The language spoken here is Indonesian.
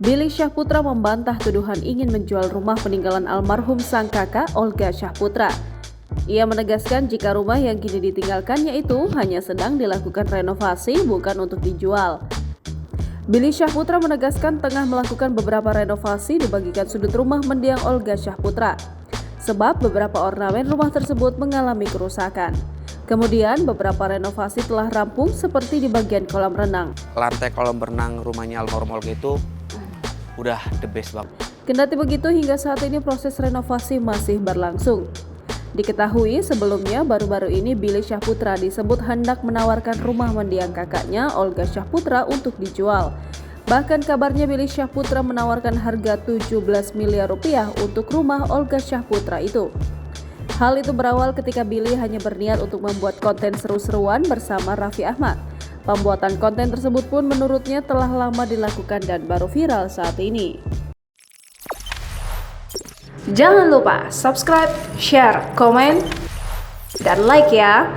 Billy Syahputra membantah tuduhan ingin menjual rumah peninggalan almarhum sang kakak Olga Syahputra. Ia menegaskan jika rumah yang kini ditinggalkannya itu hanya sedang dilakukan renovasi, bukan untuk dijual. Billy Syahputra menegaskan tengah melakukan beberapa renovasi di bagian sudut rumah mendiang Olga Syahputra, sebab beberapa ornamen rumah tersebut mengalami kerusakan. Kemudian beberapa renovasi telah rampung seperti di bagian kolam renang. Lantai kolam renang rumahnya almarhum Olga itu udah the best banget. Kendati begitu, hingga saat ini proses renovasi masih berlangsung. Diketahui sebelumnya baru-baru ini Billy Syahputra disebut hendak menawarkan rumah mendiang kakaknya Olga Syahputra untuk dijual. Bahkan kabarnya Billy Syahputra menawarkan harga 17 miliar rupiah untuk rumah Olga Syahputra itu. Hal itu berawal ketika Billy hanya berniat untuk membuat konten seru-seruan bersama Raffi Ahmad. Pembuatan konten tersebut pun menurutnya telah lama dilakukan dan baru viral saat ini. Jangan lupa subscribe, share, komen, dan like ya!